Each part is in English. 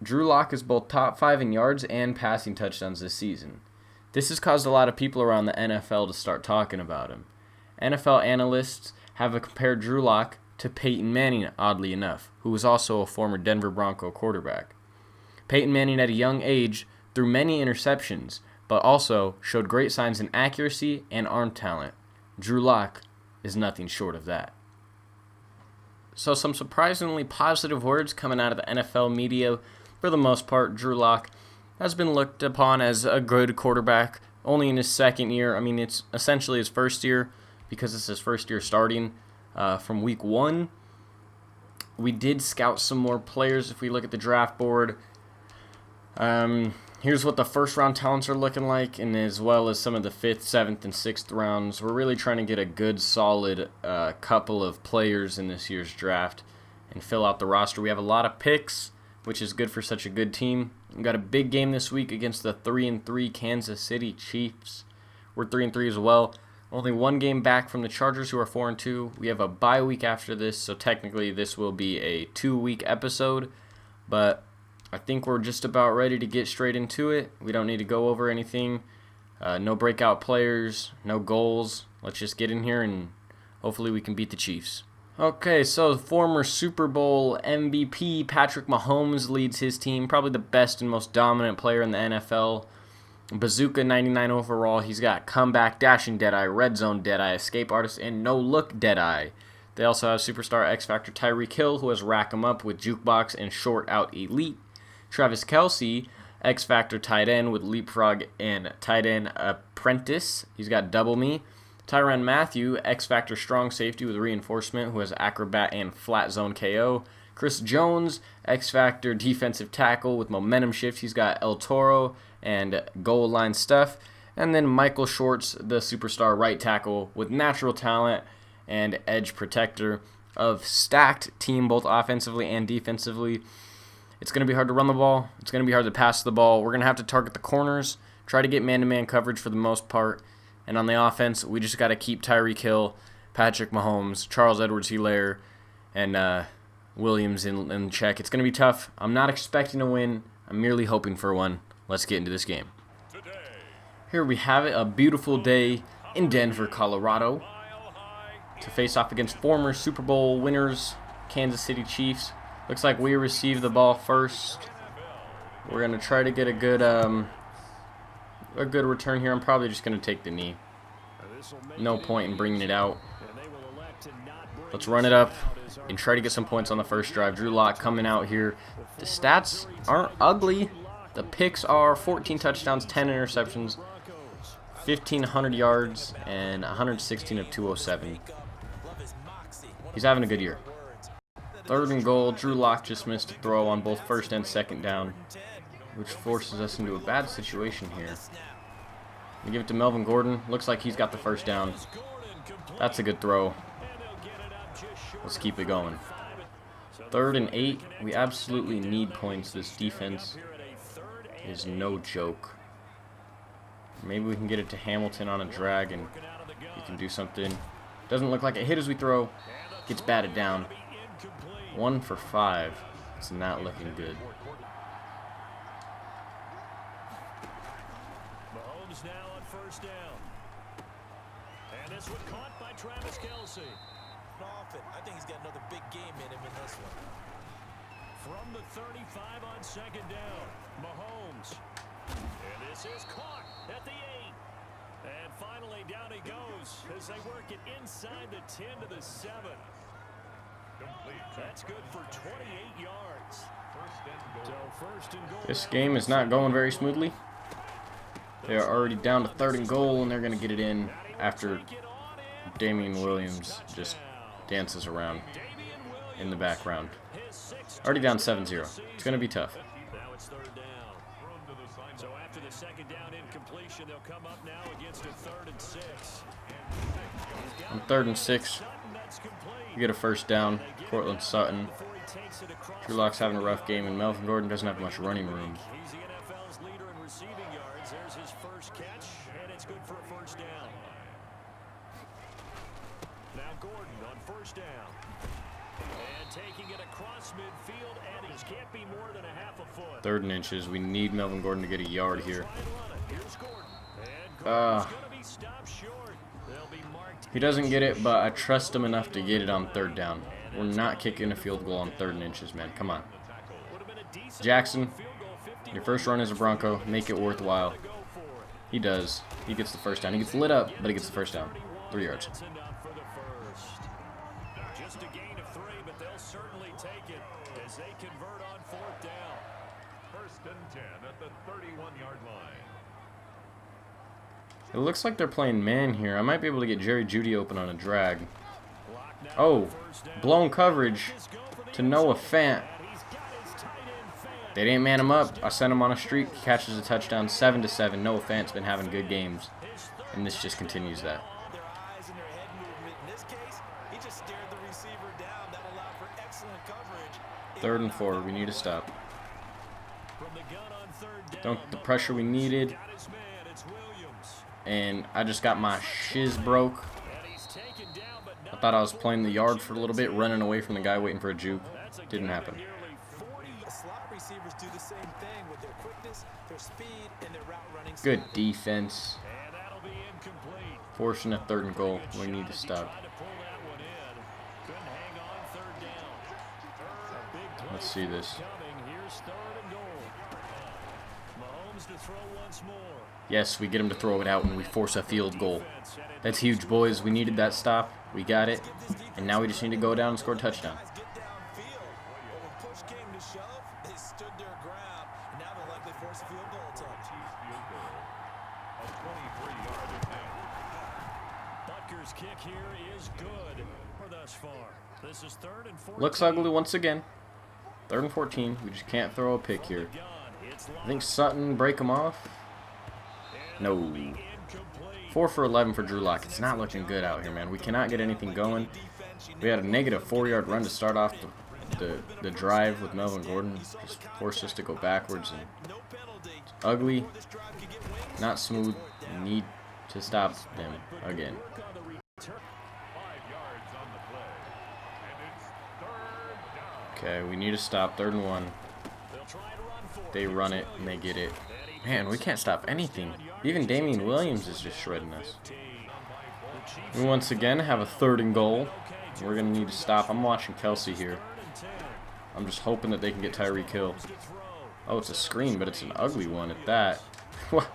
Drew Lock is both top 5 in yards and passing touchdowns this season. This has caused a lot of people around the NFL to start talking about him. NFL analysts have compared Drew Lock to Peyton Manning, oddly enough, who was also a former Denver Bronco quarterback. Peyton Manning at a young age threw many interceptions, but also showed great signs in accuracy and arm talent. Drew Lock is nothing short of that. So some surprisingly positive words coming out of the NFL media. For the most part, Drew Lock has been looked upon as a good quarterback, only in his second year. I mean, it's essentially his first year because it's his first year starting from week 1. We did scout some more players if we look at the draft board. Here's what the first-round talents are looking like, and as well as some of the 5th, 7th, and 6th rounds. We're really trying to get a good, solid couple of players in this year's draft and fill out the roster. We have a lot of picks, which is good for such a good team. We've got a big game this week against the 3-3 Kansas City Chiefs. We're 3-3 as well. Only one game back from the Chargers, who are 4-2. We have a bye week after this, so technically this will be a 2-week episode. But I think we're just about ready to get straight into it. We don't need to go over anything. No breakout players, no goals. Let's just get in here and hopefully we can beat the Chiefs. Okay, so former Super Bowl MVP Patrick Mahomes leads his team, probably the best and most dominant player in the NFL. Bazooka 99 overall. He's got comeback, dashing Deadeye, red zone Deadeye, escape artist, and no look Deadeye. They also have superstar X Factor Tyreek Hill, who has rack 'em up with jukebox and short out elite. Travis Kelce, X Factor tight end with leapfrog and tight end apprentice. He's got double me. Tyrann Mathieu, X Factor strong safety with reinforcement, who has acrobat and flat zone KO. Chris Jones, X Factor defensive tackle with momentum shift. He's got El Toro and goal line stuff. And then Michael Schwartz, the superstar right tackle with natural talent and edge protector. Of stacked team both offensively and defensively. It's going to be hard to run the ball. It's going to be hard to pass the ball. We're going to have to target the corners, try to get man-to-man coverage for the most part. And on the offense, we just got to keep Tyreek Hill, Patrick Mahomes, Charles Edwards-Helaire, and Williams in check. It's going to be tough. I'm not expecting a win. I'm merely hoping for one. Let's get into this game. Here we have it, a beautiful day in Denver, Colorado, to face off against former Super Bowl winners, Kansas City Chiefs. Looks like we receive the ball first. We're going to try to get a good return here. I'm probably just going to take the knee. No point in bringing it out. Let's run it up and try to get some points on the first drive. Drew Lock coming out here. The stats aren't ugly. The picks are 14 touchdowns, 10 interceptions, 1,500 yards, and 116 of 207. He's having a good year. 3rd and goal. Drew Lock just missed a throw on both first and second down, which forces us into a bad situation here. We give it to Melvin Gordon. Looks like he's got the first down. That's a good throw. Let's keep it going. 3rd and 8. We absolutely need points. This defense is no joke. Maybe we can get it to Hamilton on a drag and he can do something. Doesn't look like it hit as we throw. Gets batted down. 1 for 5. It's not looking good. Mahomes now on first down. And this one caught by Travis Kelce. I think he's got another big game in him in this one. From the 35 on second down, Mahomes. And this is caught at the 8. And finally down he goes as they work it inside the 10 to the 7. That's good for 28 yards. So first and goal. This game is not going very smoothly. They are already down to 3rd and goal, and they're going to get it in after Damian Williams just dances around in the background. Already down 7-0. It's going to be tough. Now it's 3rd down. So after the second down incompletion, they'll come up now against a 3rd and 6. On 3rd and 6, you get a first down. Cortland Sutton. Drew Lock's having a rough game, and Melvin Gordon doesn't have much running room. He's the NFL's leader in receiving yards. There's his first catch, and it's good for a first down. Now Gordon on first down. And taking it across midfield, and he can't be more than a half a foot. 3rd and inches. We need Melvin Gordon to get a yard here. He doesn't get it, but I trust him enough to get it on 3rd down. We're not kicking a field goal on 3rd and inches, man. Come on. Jackson, your first run as a Bronco. Make it worthwhile. He does. He gets the first down. He gets lit up, but he gets the first down. 3 yards. Just a gain of 3, but they'll certainly take it as they convert on 4th down. 1st and 10 at the 31-yard line. It looks like they're playing man here. I might be able to get Jerry Jeudy open on a drag. Oh, blown coverage to Noah Fant. They didn't man him up. I sent him on a streak. He catches a touchdown, 7-7. Noah Fant's been having good games, and this just continues that. 3rd and 4. We need to stop. Don't get the pressure we needed. And I just got my shiz broke. I thought I was playing the yard for a little bit, running away from the guy waiting for a juke. Didn't happen. Good defense. Forcing a 3rd and goal. We need to stop. Let's see this. Yes, we get him to throw it out and we force a field goal. That's huge, boys. We needed that stop. We got it. And now we just need to go down and score a touchdown. Butker's kick here is good for thus far. This is 3rd and 14. Looks ugly once again. 3rd and 14. We just can't throw a pick here. I think Sutton break him off. No. 4 for 11 for Drew Lock. It's not looking good out here, man. We cannot get anything going. We had a negative 4-yard run to start off the drive with Melvin Gordon. Just forced us to go backwards. And it's ugly. Not smooth. We need to stop them again. Okay, we need to stop. 3rd and 1. They run it and they get it. Man, we can't stop anything. Even Damian Williams is just shredding us. We once again have a 3rd and goal. We're going to need to stop. I'm watching Kelsey here. I'm just hoping that they can get Tyreek Hill. Oh, it's a screen, but it's an ugly one at that. What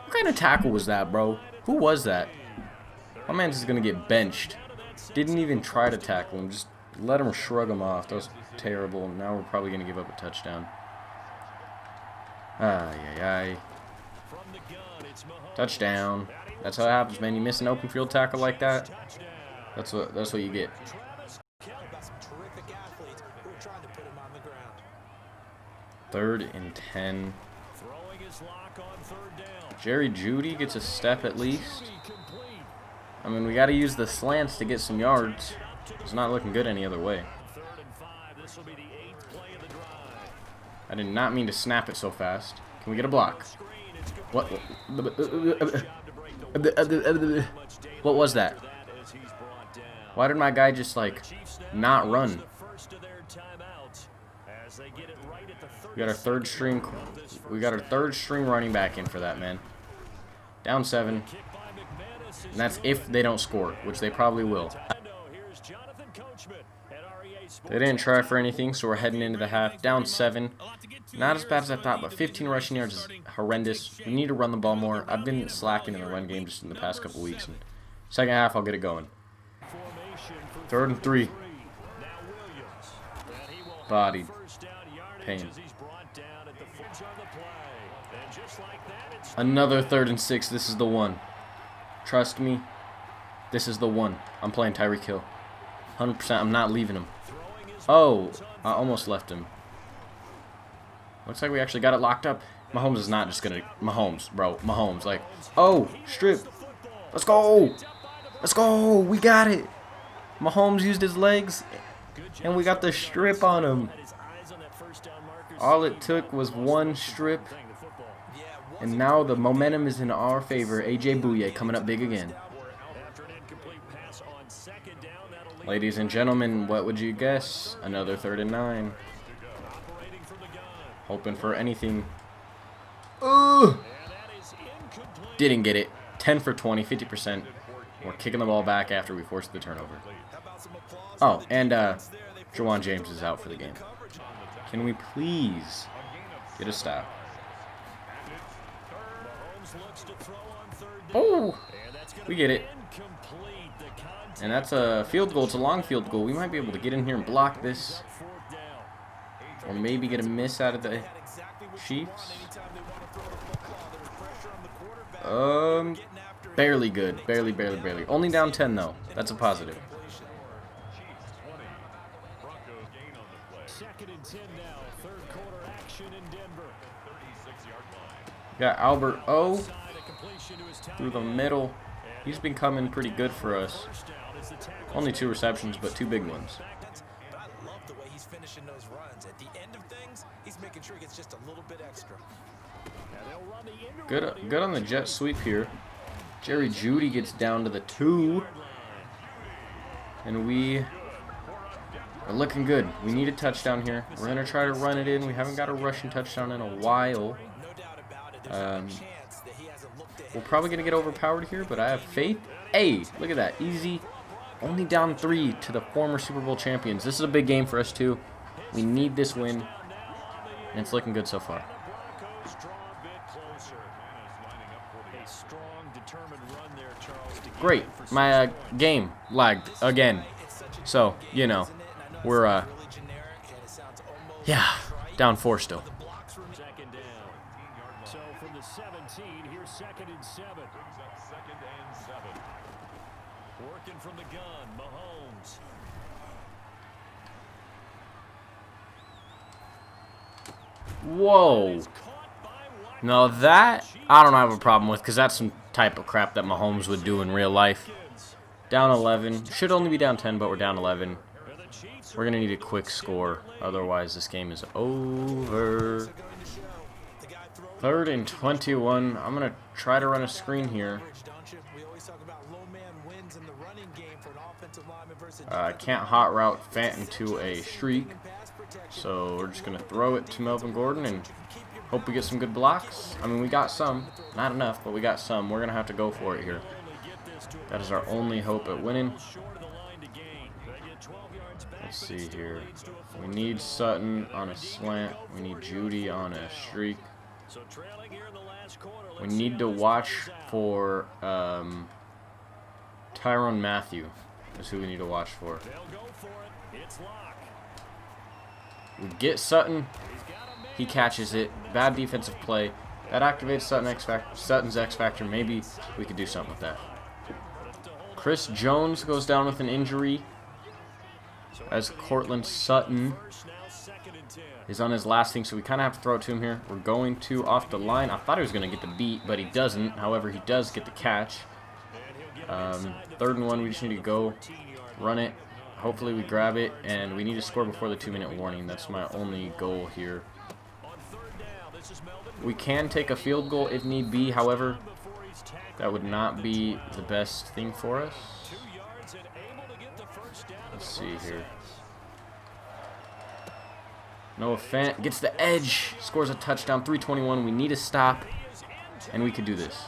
kind of tackle was that, bro? Who was that? My man's just going to get benched. Didn't even try to tackle him. Just let him shrug him off. That was terrible. Now we're probably going to give up a touchdown. Ay. Touchdown. That's how it happens, man. You miss an open field tackle like that. That's what you get. 3rd and 10. Jerry Jeudy gets a step at least. I mean, we got to use the slants to get some yards. It's not looking good any other way. I did not mean to snap it so fast. Can we get a block? What was that? Why did my guy just, like, not run? We got our 3rd string. We got our 3rd string running back in for that, man. Down 7. And that's if they don't score, which they probably will. They didn't try for anything, so we're heading into the half. Down 7. Not as bad as I thought, but 15 rushing yards is horrendous. We need to run the ball more. I've been slacking in the run game just in the past couple weeks. And second half, I'll get it going. 3rd and 3. Bodied. Pain. Another 3rd and 6. This is the one. Trust me. This is the one. I'm playing Tyreek Hill. 100%. I'm not leaving him. Oh, I almost left him. Looks like we actually got it locked up. Mahomes is not just going to... Mahomes, bro. Mahomes. Like, oh, strip. Let's go. Let's go. We got it. Mahomes used his legs, and we got the strip on him. All it took was one strip, and now the momentum is in our favor. A.J. Bouye coming up big again. Ladies and gentlemen, what would you guess? Another 3rd and 9. from the gun. Hoping for anything. And that is incomplete. Didn't get it. 10 for 20, 50%. We're kicking the ball back after we forced the turnover. How about some applause Oh, for the and defense there? They Jawan James is out for the game. coverage. Can we please get a stop? Mahomes looks to throw on third down. Oh, And that's gonna we get be it. incomplete. The contact And that's a field goal. It's a long field goal. We might be able to get in here and block this, fourth down. or maybe get a miss out of the That's exactly what you Chiefs. want anytime they want to throw the football. There's pressure on the quarterback. Getting after him. Barely good. Barely. Only down 10 though. That's a positive. Chiefs 20. Broncos gain on the play. Second and 10 now. Third quarter action in Denver. 36-yard line. Got Albert O Side, a completion to his tight through the end. middle. He's been coming pretty good for us. First down as the tackle. Only 2 receptions, but 2 big ones. But I love the way he's finishing those runs. At the end of things, he's making sure he gets just a little bit extra. And they'll run the end Good, around here. good on the jet sweep here. Jerry Jeudy gets down to the 2, and we are looking good. We need a touchdown here. We're gonna try to run it in. We haven't got a rushing touchdown in a while. No doubt about it. There's not a chance that he hasn't looked ahead. We're probably gonna get overpowered here, but I have faith. Hey, look at that, easy. Only down 3 to the former Super Bowl champions. This is a big game for us too. We need this win, and it's looking good so far. Broncos draw a bit closer. A strong, determined run there, Charles. To get Great, in for my 6 points. game lagged again. So you know, we're Really generic, and it sounds almost yeah, trite. down 4 still. The blocks remain. Second down. So from the 17, here's second and 7. Brings up 2nd and 7. Working from the gun, Mahomes. Whoa. Caught by Watkins. No, that I don't have a problem with, because that's some type of crap that Mahomes would do in real life. Down 11. Should only be down 10, but we're down 11. And the Chiefs We're going to need a quick score. Otherwise, this game is over. Going to show. The guy throwing 3rd and 21. I'm going to try to run a screen here. coverage, don't you? We always talk about low man wins in the running game for an offensive lineman versus a I defensive can't lineman. hot route Fant into a streak. Pass protection. So we're just going to throw it to Melvin Gordon and hope we get some good blocks. I mean, we got some. Not enough, but we got some. We're going to have to go for it here. That is our only hope at winning. short of the line to gain. They get 12 yards back, Let's but see it still here. leads to a We fourth need down. Sutton on a slant. We need Judy on a streak. So trailing here in the last quarter. We Let's see need how to this watch plays out. for Tyrann Mathieu is who we need to watch for. They'll go for it. It's lock. We get Sutton. He's got a man. He catches it. Bad defensive play. That activates Sutton's X Factor. Maybe we could do something with that. Chris Jones goes down with an injury as Cortland Sutton First now, second and 10. is on his last thing, so we kind of have to throw it to him here. We're going to off the line. I thought he was going to get the beat, but he doesn't. However, he does get the catch. And he'll get it inside the 3rd and 1, we just need to go 14-yard run it. Hopefully we grab it, and we need to score before the 2-minute warning. That's my only goal here. On 3rd down, this is Melvin We can take a field goal if need be. However, before he's tackled. that would not be the best thing for us. 2 yards and able to get the first down. Let's see here. Noah Fant gets the edge, scores a touchdown, 3:21. We need a stop, and we could do this.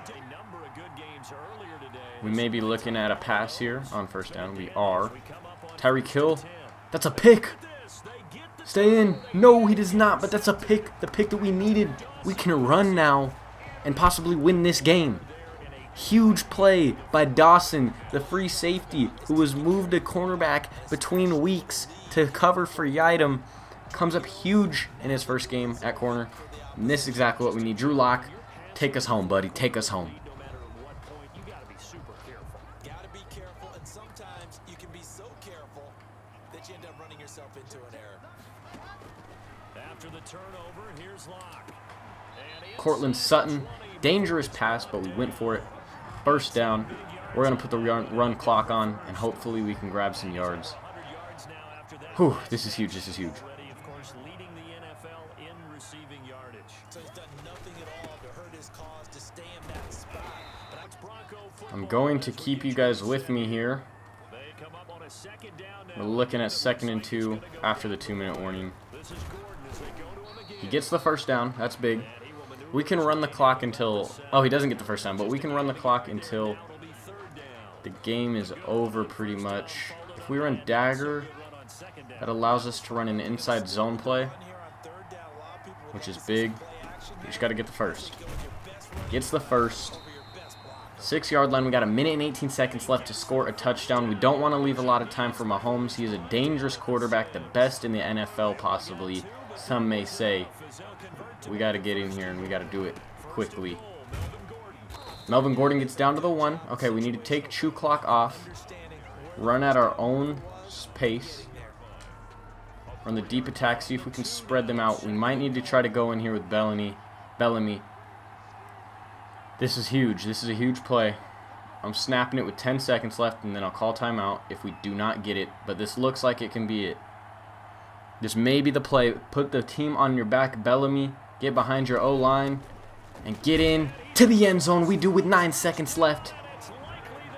A number of good games earlier today. We may be looking at a pass here on 1st down. We are. We come up on Tyreek Hill. 10. That's a pick. This, they get the Stay in. No, he does not, but that's a pick. The pick that we needed. We can run now and possibly win this game. Huge play by Dawson, the free safety, who was moved to cornerback between weeks to cover for Yiadom. Comes up huge in his first game at corner. And this is exactly what we need. Drew Lock, take us home, buddy. Take us home. no matter at what point, you got to be super careful. Gotta be careful, and sometimes you can be so careful that you end up running yourself into an error. After the turnover, here's Locke. And Cortland Sutton, dangerous pass, but we went for it. 1st down. We're going to put the run clock on, and hopefully we can grab some yards. 100 yards now after that. Whew, this is huge. This is huge. Already, of course, leading the NFL in receiving yardage. So he's done nothing at all to hurt his cause to stay in that spot. But It's Bronco I'm football going to as we keep you get guys to with me here. They come up on a second down now. We're looking at 2nd and 2 after the 2-minute warning. This is Gordon as they go to him again. He gets the first down. That's big. We can run the clock until... Oh, he doesn't get the first down, but we can run the clock until the game is over pretty much. If we run dagger, that allows us to run an inside zone play, which is big. We just got to get the first. Gets the first. 6-yard line. We got 1 minute and 18 seconds left to score a touchdown. We don't want to leave a lot of time for Mahomes. He is a dangerous quarterback, the best in the NFL possibly, some may say. We got to get in here and we got to do it quickly. Melvin Gordon gets down to the 1. Okay, we need to take chew clock off. Run at our own pace. Run the deep attack, see if we can spread them out. We might need to try to go in here with Bellamy. This is huge. This is a huge play. I'm snapping it with 10 seconds left, and then I'll call timeout if we do not get it. But this looks like it can be it. This may be the play. Put the team on your back, Bellamy. Get behind your O-line and get in to the end zone. We do with 9 seconds left.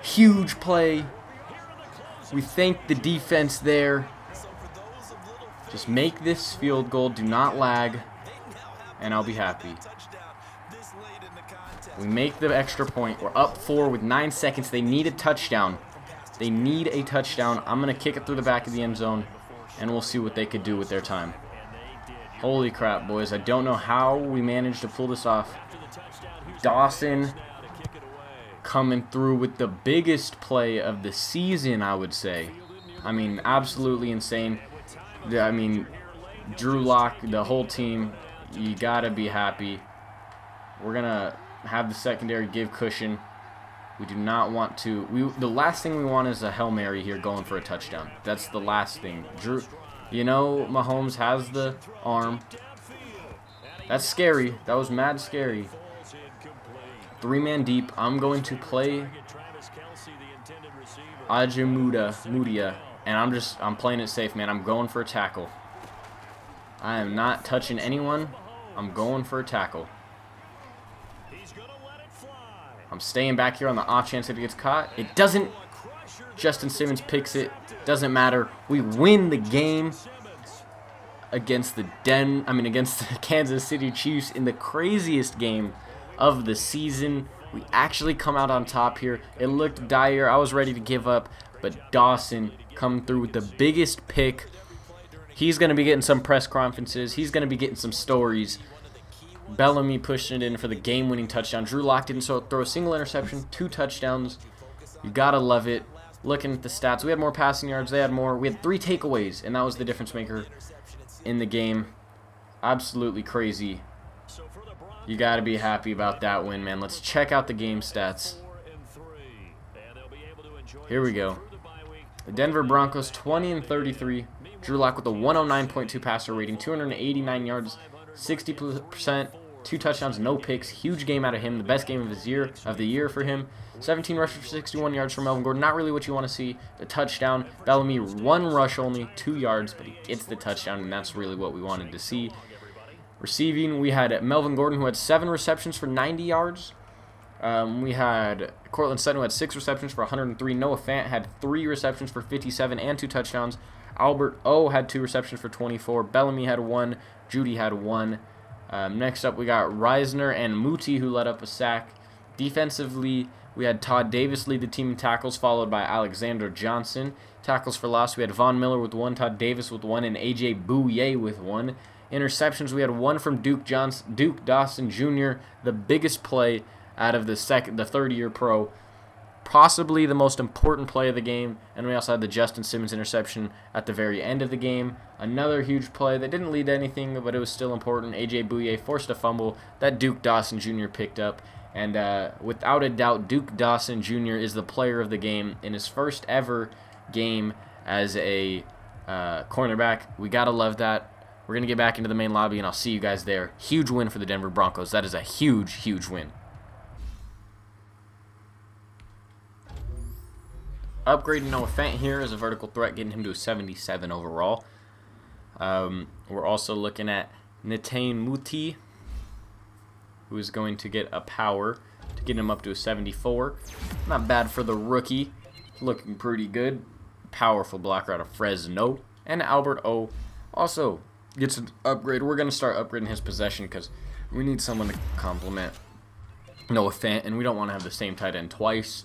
Huge play. We thank the defense there. Just make this field goal. Do not lag, and I'll be happy. We make the extra point. We're up 4 with 9 seconds. They need a touchdown. They need a touchdown. I'm going to kick it through the back of the end zone, and we'll see what they could do with their time. Holy crap, boys. I don't know how we managed to pull this off. Dawson coming through with the biggest play of the season, I would say. I mean, absolutely insane. I mean, Drew Lock, the whole team, you got to be happy. We're going to have the secondary give cushion. We do not want to. The last thing we want is a Hail Mary here going for a touchdown. That's the last thing. Drew, you know, Mahomes has the arm. That's scary. That was mad scary. 3-man deep. I'm going to play Ajamudia, and I'm playing it safe, man. I'm going for a tackle. I am not touching anyone. I'm going for a tackle. I'm staying back here on the off chance that it gets caught. It doesn't. Justin Simmons picks it. Doesn't matter. We win the game against the Kansas City Chiefs in the craziest game of the season. We actually come out on top here. It looked dire. I was ready to give up, but Dawson come through with the biggest pick. He's going to be getting some press conferences. He's going to be getting some stories. Bellamy pushing it in for the game-winning touchdown. Drew Lock didn't throw a single interception, 2 touchdowns. You gotta love it. Looking at the stats, we had more passing yards. They had more. We had 3 takeaways, and that was the difference maker in the game. Absolutely crazy. You gotta be happy about that win, man. Let's check out the game stats. Here we go. The Denver Broncos 20-33. Drew Lock with a 109.2 passer rating, 289 yards. 60%, 2 touchdowns, no picks. Huge game out of him. The best game of the year for him. 17 rushes for 61 yards from Melvin Gordon. Not really what you want to see. The touchdown. Bellamy, 1 rush only, 2 yards, but he gets the touchdown, and that's really what we wanted to see. Receiving, we had Melvin Gordon, who had 7 receptions for 90 yards. We had Cortland Sutton, who had 6 receptions for 103. Noah Fant had 3 receptions for 57 and 2 touchdowns. Albert O had 2 receptions for 24. Bellamy had 1. Judy had 1. Next up, we got Reisner and Muti, who led up a sack. Defensively, we had Todd Davis lead the team in tackles, followed by Alexander Johnson. Tackles for loss, we had Von Miller with 1, Todd Davis with 1, and A.J. Bouye with 1. Interceptions, we had 1 from Duke Dawson Jr., the biggest play out of the third-year pro. Possibly the most important play of the game, and we also had the Justin Simmons interception at the very end of the game. Another huge play that didn't lead to anything, but it was still important. A.J. Bouye forced a fumble that Duke Dawson Jr. picked up, and without a doubt, Duke Dawson Jr. is the player of the game in his first ever game as a cornerback. We gotta love that. We're gonna get back into the main lobby, and I'll see you guys there. Huge win for the Denver Broncos. That is a huge, huge win. Upgrading Noah Fant here as a vertical threat, getting him to a 77 overall. We're also looking at Netane Muti, who is going to get a power to get him up to a 74. Not bad for the rookie. Looking pretty good. powerful blocker out of Fresno. And Albert O also gets an upgrade. We're going to start upgrading his possession because we need someone to complement Noah Fant, and we don't want to have the same tight end twice.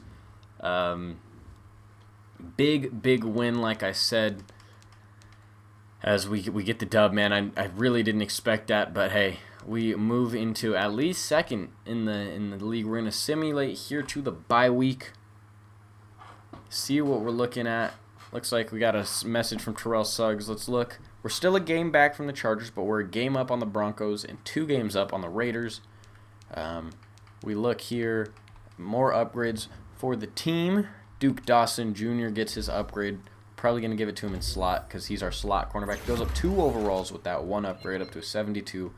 Big win, like I said, as we get the dub, man. I really didn't expect that, but hey, we move into at least second in the league. We're going to simulate here to the bye week. See what we're looking at. Looks like we got a message from Terrell Suggs. Let's look. We're still a game back from the Chargers, but we're a game up on the Broncos and 2 games up on the Raiders. We look here, more upgrades for the team. Duke Dawson Jr. gets his upgrade. Probably going to give it to him in slot because he's our slot cornerback. Goes up 2 overalls with that 1 upgrade up to a 72,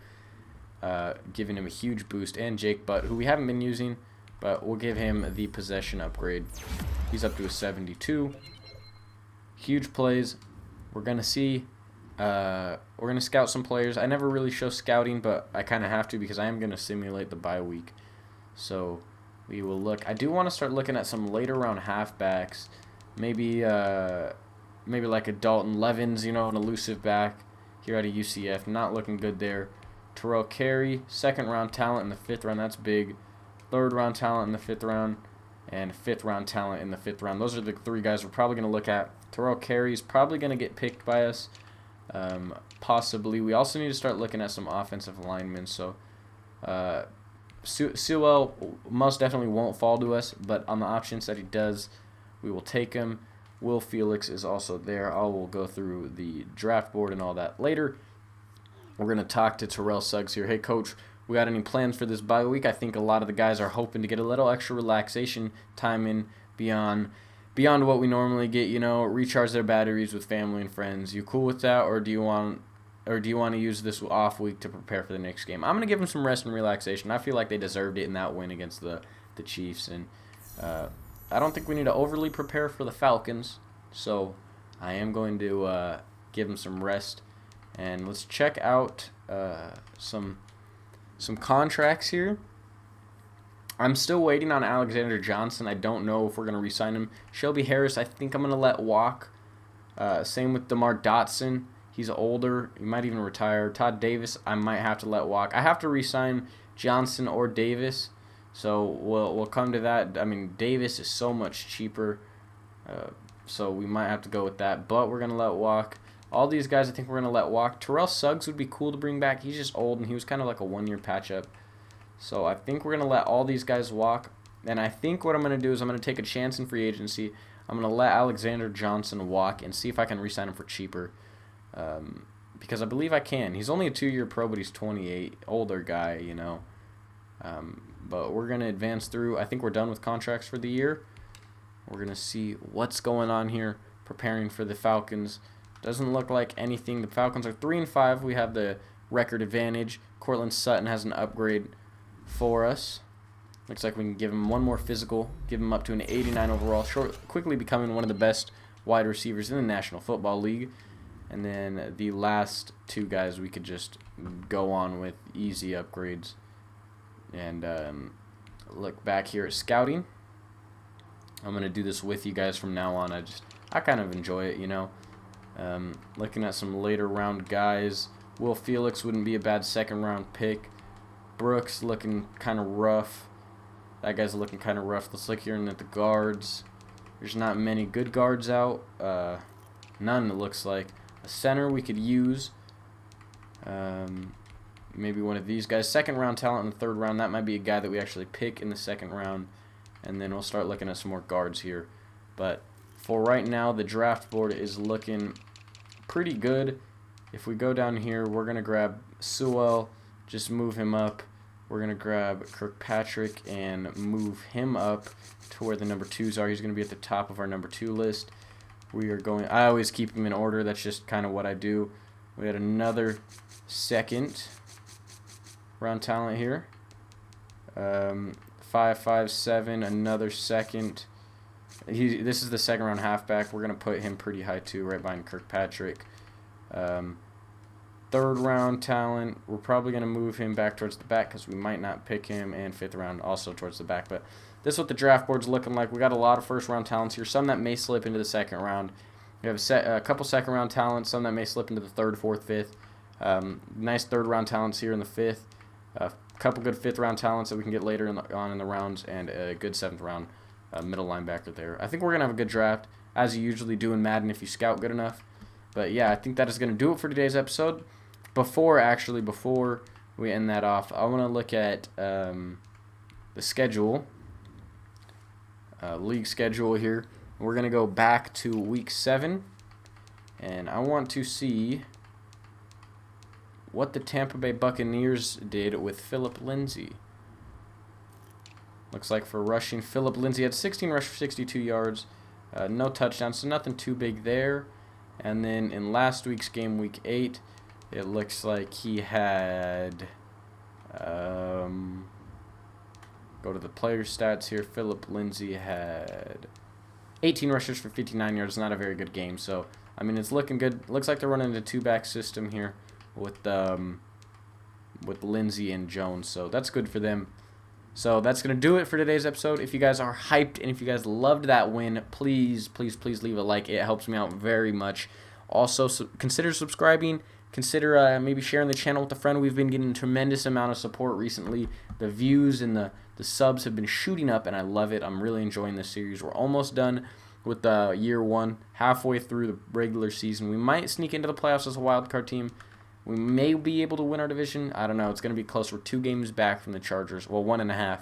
giving him a huge boost. And Jake Butt, who we haven't been using, but we'll give him the possession upgrade. He's up to a 72. Huge plays. We're going to see. We're going to scout some players. I never really show scouting, but I kind of have to because I am going to simulate the bye week. So we will look. I do want to start looking at some later round halfbacks. Maybe like a Dalton Levens, an elusive back here out of UCF. Not looking good there. Terrell Carey, 2nd round talent in the 5th round. That's big. 3rd round talent in the 5th round. And 5th round talent in the 5th round. Those are the 3 guys we're probably going to look at. Terrell Carey is probably going to get picked by us. Possibly. We also need to start looking at some offensive linemen. So Sewell most definitely won't fall to us, but on the options that he does, we will take him. Will Felix is also there. I will go through the draft board and all that later. We're going to talk to Terrell Suggs here. Hey, Coach, we got any plans for this bye week? I think a lot of the guys are hoping to get a little extra relaxation time in beyond what we normally get, recharge their batteries with family and friends. You cool with that, or do you want to use this off week to prepare for the next game? I'm going to give them some rest and relaxation. I feel like they deserved it in that win against the Chiefs, and I don't think we need to overly prepare for the Falcons, so I am going to give them some rest. And let's check out some contracts here. I'm still waiting on Alexander Johnson. I don't know if we're going to re-sign him. Shelby Harris, I think I'm going to let walk. Same with DeMar Dotson. He's older. He might even retire. Todd Davis, I might have to let walk. I have to re-sign Johnson or Davis, so we'll come to that. I mean, Davis is so much cheaper, so we might have to go with that. But we're going to let walk. All these guys I think we're going to let walk. Terrell Suggs would be cool to bring back. He's just old, and he was kind of like a 1-year patch-up. So I think we're going to let all these guys walk. And I think what I'm going to do is I'm going to take a chance in free agency. I'm going to let Alexander Johnson walk and see if I can re-sign him for cheaper. Because I believe I can. He's only a 2-year pro, but he's 28. Older guy, But we're going to advance through. I think we're done with contracts for the year. We're going to see what's going on here, preparing for the Falcons. Doesn't look like anything. The Falcons are 3-5. We have the record advantage. Cortland Sutton has an upgrade for us. Looks like we can give him one more physical, give him up to an 89 overall, quickly becoming one of the best wide receivers in the National Football League. And then the last 2 guys we could just go on with easy upgrades. And look back here at scouting. I'm going to do this with you guys from now on. I kind of enjoy it, Looking at some later round guys. Will Felix wouldn't be a bad 2nd round pick. Brooks looking kind of rough. That guy's looking kind of rough. Let's look here at the guards. There's not many good guards out. None, it looks like. A center we could use. Maybe one of these guys. 2nd round talent in the 3rd round. That might be a guy that we actually pick in the 2nd round. And then we'll start looking at some more guards here. But for right now, the draft board is looking pretty good. If we go down here, we're going to grab Sewell. Just move him up. We're going to grab Kirkpatrick and move him up to where the number 2s are. He's going to be at the top of our number 2 list. I always keep them in order. That's just kind of what I do. We had another 2nd round talent here. 5.57, another 2nd. This is the 2nd round halfback. We're going to put him pretty high too, right behind Kirkpatrick. 3rd round talent, we're probably going to move him back towards the back because we might not pick him, and 5th round also towards the back. But this is what the draft board's looking like. We got a lot of 1st round talents here, some that may slip into the 2nd round. We have a couple second-round talents, some that may slip into the third, fourth, fifth. Nice third-round talents here in the fifth. A couple good fifth-round talents that we can get later on in the rounds, and a good seventh-round middle linebacker there. I think we're going to have a good draft, as you usually do in Madden if you scout good enough. But, yeah, I think that is going to do it for today's episode. Before we end that off, I want to look at the schedule, league schedule here. We're going to go back to Week 7, and I want to see what the Tampa Bay Buccaneers did with Phillip Lindsay. Looks like for rushing, Phillip Lindsay had 16 rushes for 62 yards, no touchdowns, so nothing too big there. And then in last week's game, Week 8, it looks like he had... go to the player stats here. Phillip Lindsay had 18 rushes for 59 yards. Not a very good game. So, I mean, it's looking good. Looks like they're running a two-back system here with Lindsay and Jones. So, that's good for them. So, that's going to do it for today's episode. If you guys are hyped and if you guys loved that win, please, please, please leave a like. It helps me out very much. Also, consider subscribing. Consider maybe sharing the channel with a friend. We've been getting a tremendous amount of support recently. The views and the subs have been shooting up, and I love it. I'm really enjoying this series. We're almost done with year 1, halfway through the regular season. We might sneak into the playoffs as a wild card team. We may be able to win our division. I don't know. It's going to be close. We're 2 games back from the Chargers. Well, 1.5.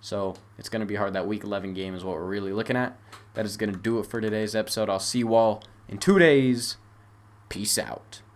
So it's going to be hard. That Week 11 game is what we're really looking at. That is going to do it for today's episode. I'll see you all in 2 days. Peace out.